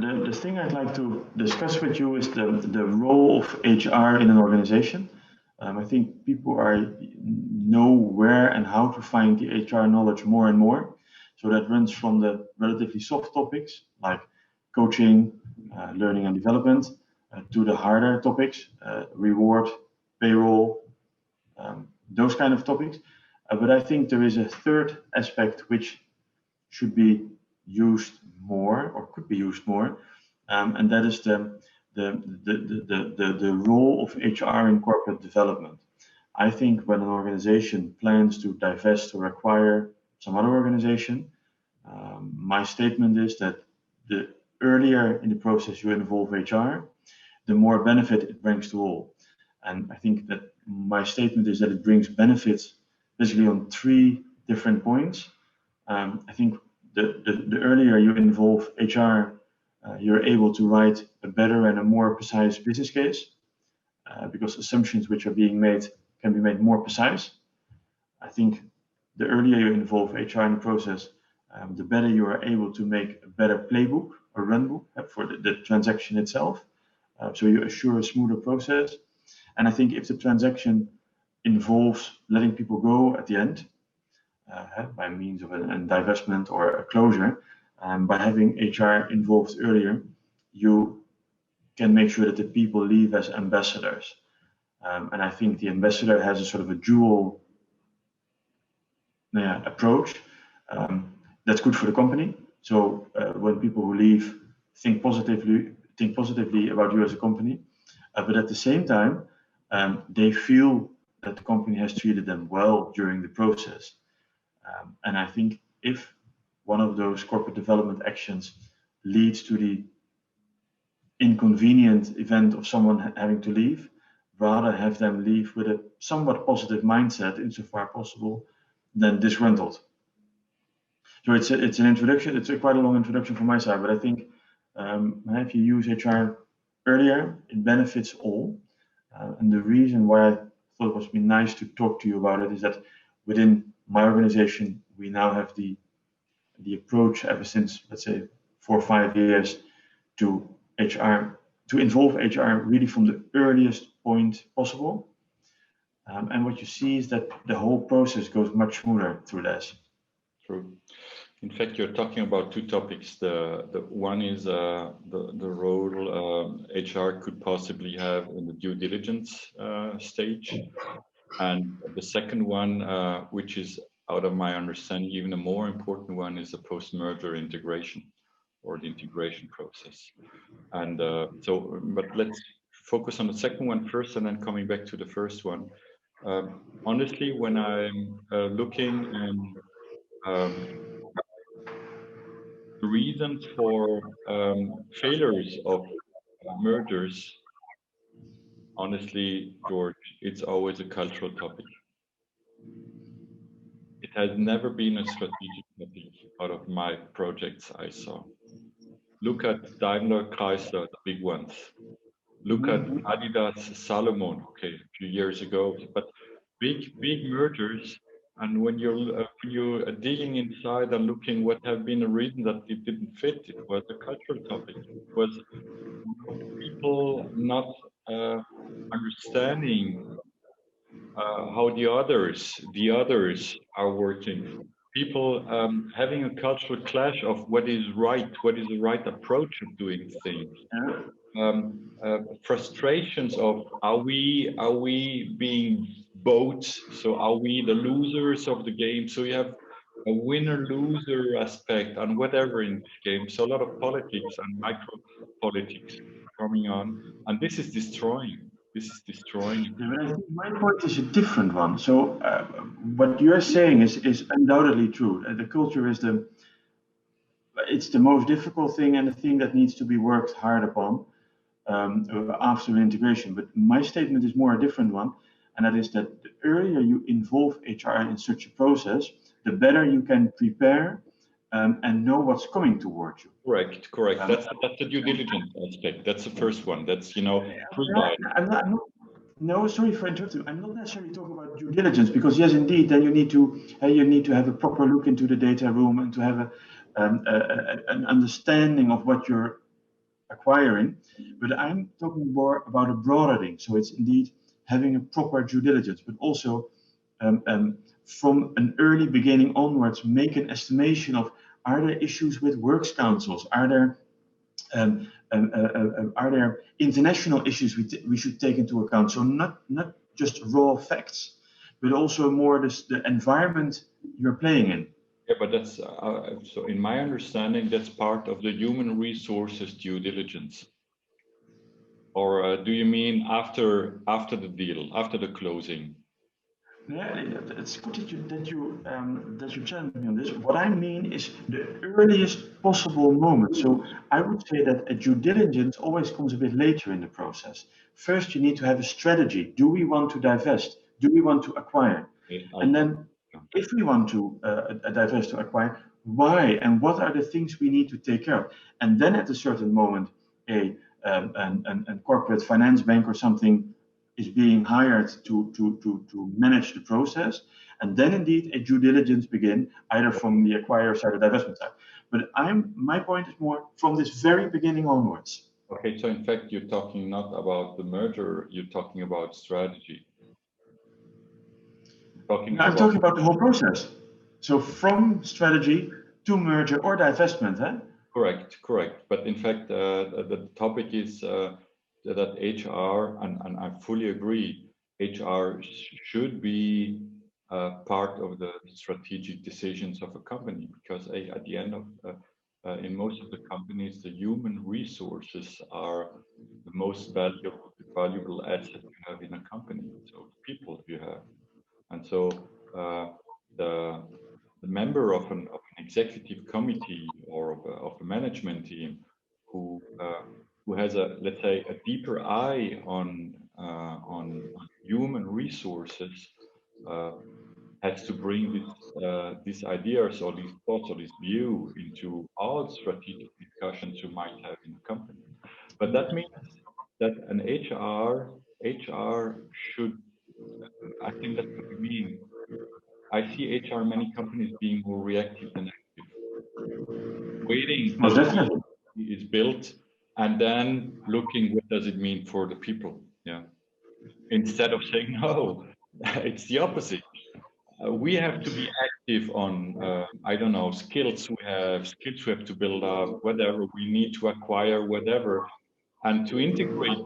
the thing I'd like to discuss with you is the role of HR in an organization. I think people know where and how to find the HR knowledge more and more. So that runs from the relatively soft topics like coaching, learning and development, to the harder topics, reward, payroll, those kind of topics. But I think there is a third aspect which should be used more or could be used more, and that is the role of HR in corporate development. I think when an organization plans to divest or acquire some other organization, my statement is that the earlier in the process you involve HR, the more benefit it brings to all. And I think that my statement is that it brings benefits basically on three different points. I think the earlier you involve HR, you're able to write a better and a more precise business case, because assumptions which are being made can be made more precise. I think the earlier you involve HR in the process, the better you are able to make a better playbook or runbook for the transaction itself. So you assure a smoother process. And I think if the transaction involves letting people go at the end, by means of a divestment or a closure, by having HR involved earlier, you can make sure that the people leave as ambassadors. And I think the ambassador has a sort of a dual approach. That's good for the company. So when people who leave think positively about you as a company, but at the same time, they feel that the company has treated them well during the process. And I think if one of those corporate development actions leads to the inconvenient event of someone having to leave, rather have them leave with a somewhat positive mindset insofar possible than disgruntled. So it's an introduction. It's quite a long introduction from my side, but I think if you use HR earlier, it benefits all. And the reason why I thought it would be nice to talk to you about it is that within my organization, we now have the approach ever since, let's say, 4 or 5 years to HR, to involve HR really from the earliest point possible. And what you see is that the whole process goes much smoother through this. True. In fact, you're talking about two topics. The one is the role HR could possibly have in the due diligence stage. And the second one, which is out of my understanding, even a more important one, is the post-merger integration or the integration process. And but let's focus on the second one first and then coming back to the first one. Honestly, when I'm looking and the reasons for failures of mergers, honestly, George, it's always a cultural topic. It has never been a strategic topic out of my projects I saw. Look at Daimler, Chrysler, the big ones. Look at Adidas, Salomon, okay, a few years ago, but big mergers. And when you're digging inside and looking what have been the reason that it didn't fit, it was a cultural topic. It was people not understanding how the others are working. People having a cultural clash of what is right, what is the right approach of doing things. Frustrations of are we being both? So are we the losers of the game? So you have a winner-loser aspect on whatever in this game. So a lot of politics and micro politics coming on, and this is destroying. This is destroying. Yeah, but I think my point is a different one. So what you're saying is undoubtedly true. The culture is it's the most difficult thing and the thing that needs to be worked hard upon after integration. But my statement is more a different one, and that is that the earlier you involve HR in such a process, the better you can prepare and know what's coming towards you. Correct. That's the due diligence aspect. That's the first one. That's No, sorry for interrupting. I'm not necessarily talking about due diligence, because yes, indeed, then you need to have a proper look into the data room and to have an understanding of what you're acquiring, but I'm talking more about a broadening. So it's indeed having a proper due diligence, but also from an early beginning onwards, make an estimation of, are there issues with works councils? Are there international issues we should take into account? So not just raw facts, but also more the environment you're playing in. Yeah, but that's so. In my understanding, that's part of the human resources due diligence. Or do you mean after the deal, after the closing? Yeah, it's good that you challenge me on this. What I mean is the earliest possible moment. So I would say that a due diligence always comes a bit later in the process. First, you need to have a strategy. Do we want to divest? Do we want to acquire? And then, if we want to divest or acquire, why and what are the things we need to take care of? And then, at a certain moment, a corporate finance bank or something is being hired to manage the process, and then indeed a due diligence begin either from the acquirer side or divestment side. But my point is more from this very beginning onwards. Okay, so in fact you're talking not about the merger, you're talking about strategy. I'm talking about the whole process. So from strategy to merger or divestment, huh? Correct. But in fact, the topic is that HR, and I fully agree, HR should be part of the strategic decisions of a company, because at the end of, in most of the companies, the human resources are the most valuable asset you have in a company. So the people you have, and so the member of an executive committee or of a management team who has let's say a deeper eye on human resources has to bring these ideas or these thoughts or this view into all strategic discussions you might have in a company. But that means that an HR should, I think that's what we mean. I see HR many companies being more reactive than active, waiting until it is built and then looking what does it mean for the people. Yeah, instead of saying no, it's the opposite. We have to be active on I don't know, skills we have to build up, whatever we need to acquire, whatever, and to integrate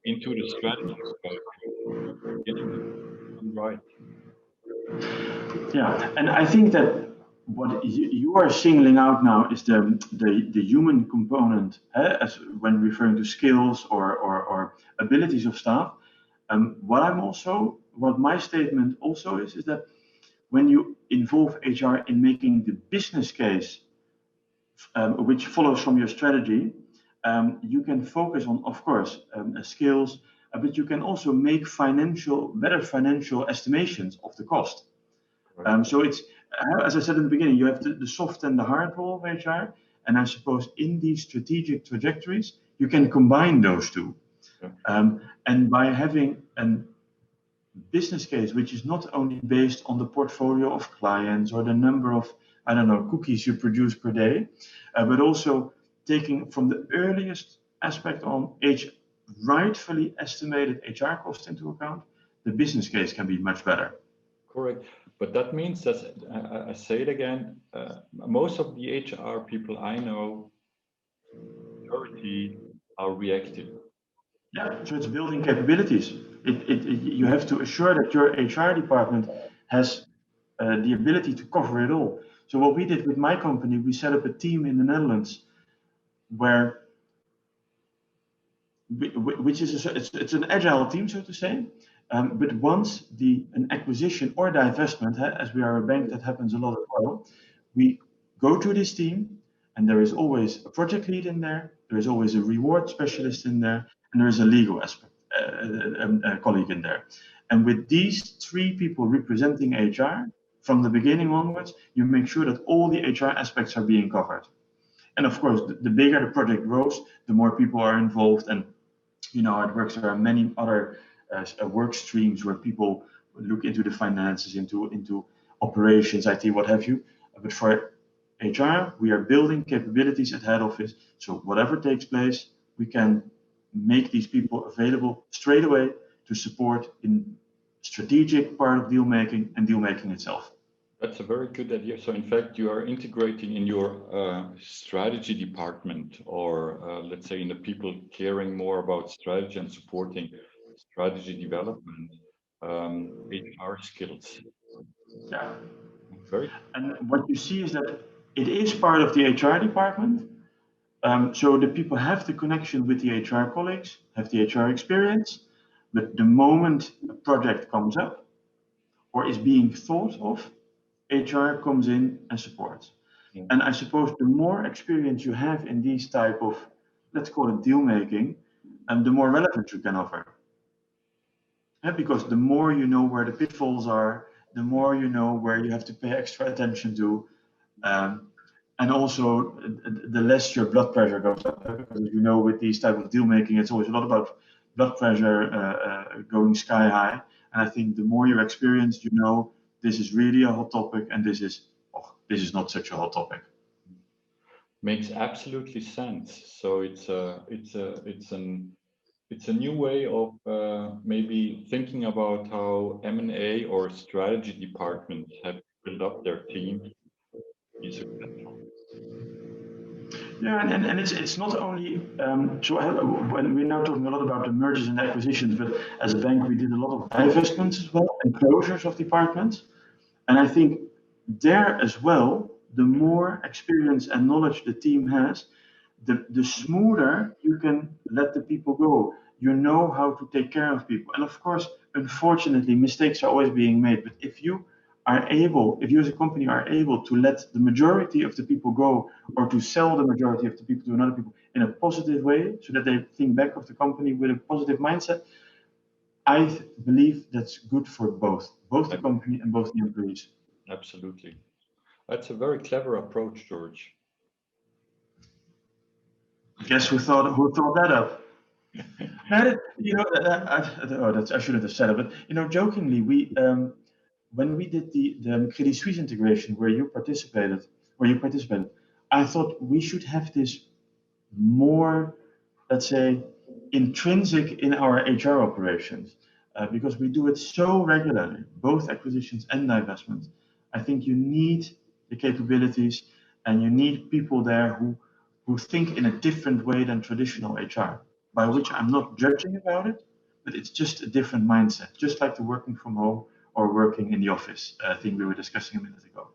into the strategy. Right. Yeah, and I think that what you are singling out now is the human component, as when referring to skills or abilities of staff. What my statement also is that when you involve HR in making the business case, which follows from your strategy, you can focus on, of course, skills, but you can also make better financial estimations of the cost. So it's, as I said in the beginning, you have the soft and the hard role of HR, and I suppose in these strategic trajectories, you can combine those two. And by having a business case, which is not only based on the portfolio of clients or the number of, I don't know, cookies you produce per day, but also taking from the earliest aspect on rightfully estimated HR cost into account, the business case can be much better. Correct. But that means that, I say it again, most of the HR people I know, majority are reactive. Yeah, so it's building capabilities. You have to assure that your HR department has the ability to cover it all. So what we did with my company, we set up a team in the Netherlands which is it's an agile team, so to say. But once an acquisition or divestment, as we are a bank, that happens a lot as well, we go to this team, and there is always a project lead in there, there is always a reward specialist in there, and there is a legal aspect colleague in there. And with these three people representing HR, from the beginning onwards, you make sure that all the HR aspects are being covered. And of course, the bigger the project grows, the more people are involved, and you know how it works. There are many other work streams where people look into the finances, into operations, IT, what have you. But for HR, we are building capabilities at head office. So whatever takes place, we can make these people available straight away to support in strategic part of deal making and deal making itself. That's a very good idea. So in fact, you are integrating in your strategy department, or let's say in the people caring more about strategy and supporting strategy development, HR skills. Yeah. Very. And what you see is that it is part of the HR department. So the people have the connection with the HR colleagues, have the HR experience, but the moment a project comes up or is being thought of, HR comes in and supports. Yeah. And I suppose the more experience you have in these type of, let's call it deal making, and the more relevant you can offer. Yeah, because the more you know where the pitfalls are, the more you know where you have to pay extra attention to. And also the less your blood pressure goes up, because you know with these type of deal making, it's always a lot about blood pressure going sky high. And I think the more you're experienced, you know this is really a hot topic, and this is not such a hot topic. Makes absolutely sense. So it's a new way of maybe thinking about how M&A or strategy departments have built up their team to be successful. Yeah, and it's not only when we're now talking a lot about the mergers and acquisitions, but as a bank we did a lot of divestments as well and closures of departments, and I think there as well, the more experience and knowledge the team has, the smoother you can let the people go. You know how to take care of people, and of course, unfortunately, mistakes are always being made. But if you as a company are able to let the majority of the people go, or to sell the majority of the people to another people in a positive way, so that they think back of the company with a positive mindset, I believe that's good for both the company and both the employees. Absolutely. That's a very clever approach, George. Guess who thought that up? I shouldn't have said it, but jokingly, when we did the Credit Suisse integration where you participated, I thought we should have this more, let's say, intrinsic in our HR operations, because we do it so regularly, both acquisitions and divestments. I think you need the capabilities, and you need people there who think in a different way than traditional HR, by which I'm not judging about it, but it's just a different mindset, just like the working from home or working in the office thing we were discussing a minute ago.